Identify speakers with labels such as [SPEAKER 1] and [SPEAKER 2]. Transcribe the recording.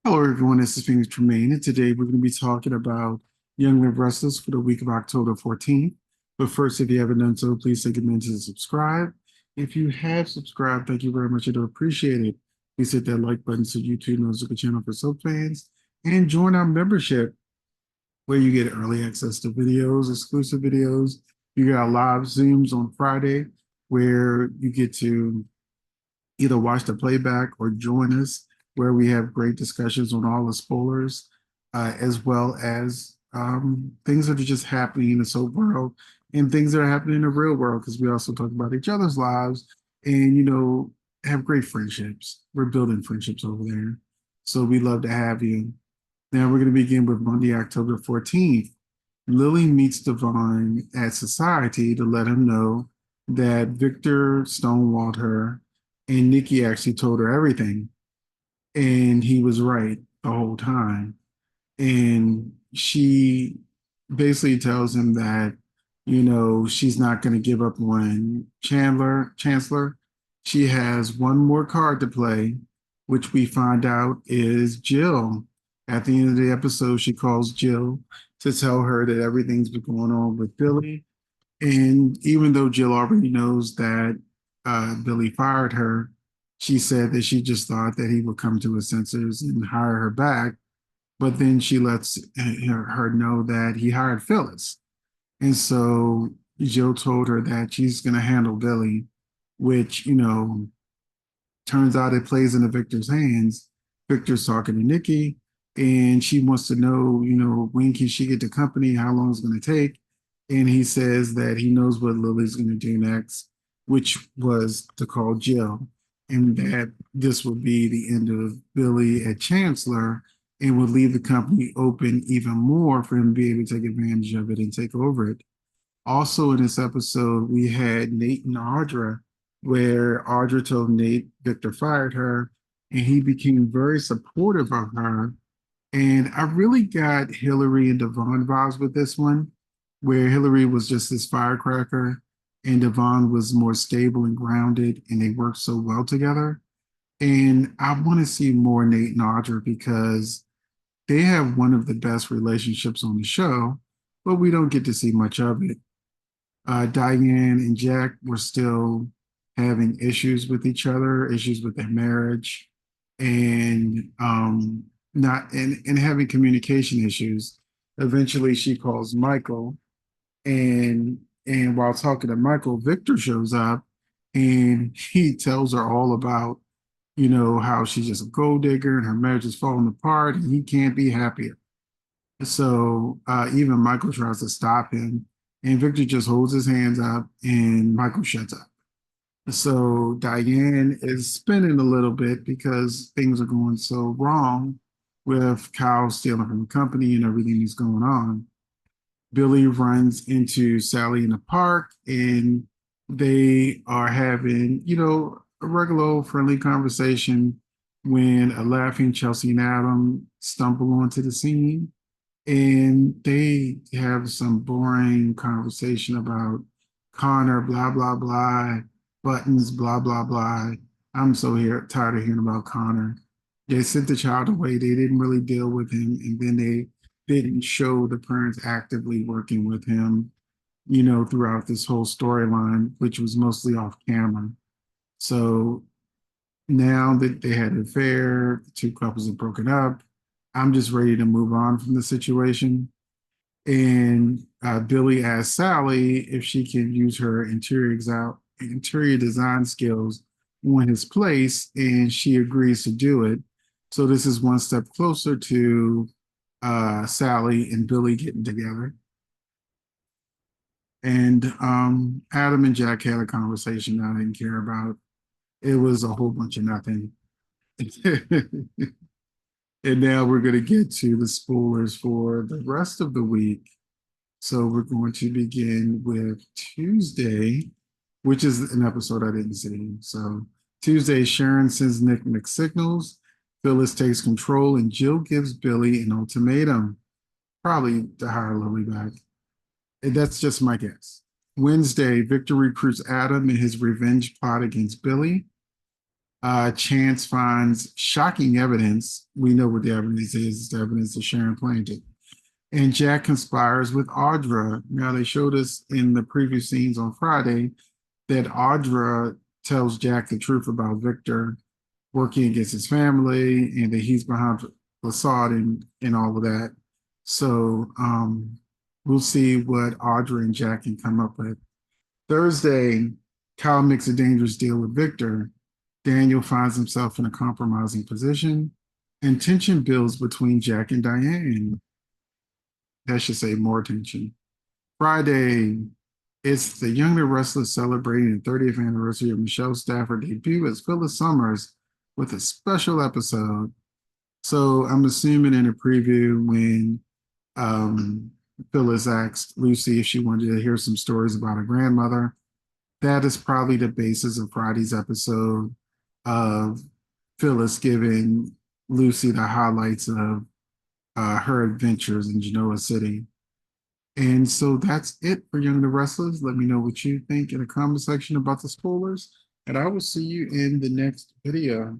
[SPEAKER 1] Hello, everyone. This is Phoenix Tremaine, and today we're going to be talking about Young and Restless for the week of October 14th. But first, if you haven't done so, please take a minute to subscribe. If you have subscribed, thank you very much. I do appreciate it. Please hit that like button so YouTube knows the channel for soap fans, and join our membership where you get early access to videos, exclusive videos. You got live Zooms on Friday where you get to either watch the playback or join us where we have great discussions on all the spoilers, as well as things that are just happening in the soap world and things that are happening in the real world, because we also talk about each other's lives and, have great friendships. We're building friendships over there. So we love to have you. Now we're going to begin with Monday, October 14th. Lily meets Devon at Society to let him know that Victor stonewalled her and Nikki actually told her everything. And he was right the whole time. And she basically tells him that, she's not going to give up on Chancellor. She has one more card to play, which we find out is Jill. At the end of the episode, she calls Jill to tell her that everything's been going on with Billy. And even though Jill already knows that Billy fired her, she said that she just thought that he would come to his senses and hire her back. But then she lets her know that he hired Phyllis. And so Jill told her that she's going to handle Billy, which, turns out it plays into Victor's hands. Victor's talking to Nikki, and she wants to know, when can she get the company, how long it's going to take. And he says that he knows what Lily's going to do next, which was to call Jill, and that this will be the end of Billy at Chancellor and would leave the company open even more for him to be able to take advantage of it and take over it. Also, in this episode, we had Nate and Audra, where Audra told Nate Victor fired her, and he became very supportive of her. And I really got Hillary and Devon vibes with this one, where Hillary was just this firecracker and Devon was more stable and grounded, and they worked so well together. And I want to see more Nate and Audra because they have one of the best relationships on the show, but we don't get to see much of it. Diane and Jack were still having issues with each other, issues with their marriage, and not and having communication issues. Eventually, she calls Michael, and while talking to Michael, Victor shows up, and he tells her all about how she's just a gold digger and her marriage is falling apart, and he can't be happier. So even Michael tries to stop him, and Victor just holds his hands up, and Michael shuts up. So Diane is spinning a little bit because things are going so wrong with Kyle stealing from the company and everything that's going on. Billy runs into Sally in the park, and they are having, a regular old friendly conversation when a laughing Chelsea and Adam stumble onto the scene, and they have some boring conversation about Connor, blah, blah, blah, buttons, blah, blah, blah. I'm so tired of hearing about Connor. They sent the child away. They didn't really deal with him. And then they didn't show the parents actively working with him, throughout this whole storyline, which was mostly off camera. So now that they had an affair, the two couples have broken up. I'm just ready to move on from the situation. And Billy asked Sally if she can use her interior design skills on his place, and she agrees to do it. So this is one step closer to Sally and Billy getting together. And Adam and Jack had a conversation I didn't care about. It was a whole bunch of nothing. And now we're going to get to the spoilers for the rest of the week. So we're going to begin with Tuesday, which is an episode I didn't see. So Tuesday, Sharon sends Nick mixed signals. Phyllis takes control, and Jill gives Billy an ultimatum, probably to hire Lily back. And that's just my guess. Wednesday, Victor recruits Adam in his revenge plot against Billy. Chance finds shocking evidence. We know what the evidence is. It's the evidence that Sharon planted. And Jack conspires with Audra. Now, they showed us in the previous scenes on Friday that Audra tells Jack the truth about Victor working against his family and that he's behind facade and all of that. So we'll see what Audra and Jack can come up with. Thursday, Kyle makes a dangerous deal with Victor. Daniel finds himself in a compromising position, and tension builds between Jack and Diane. That should say more tension. Friday, it's the Young and Restless celebrating the 30th anniversary of Michelle Stafford's debut as Phyllis Summers with a special episode. So I'm assuming in a preview when um, Phyllis asked Lucy if she wanted to hear some stories about her grandmother, that is probably the basis of Friday's episode of Phyllis giving Lucy the highlights of her adventures in Genoa City. And so that's it for Young and the Restless. Let me know what you think in the comment section about the spoilers, and I will see you in the next video.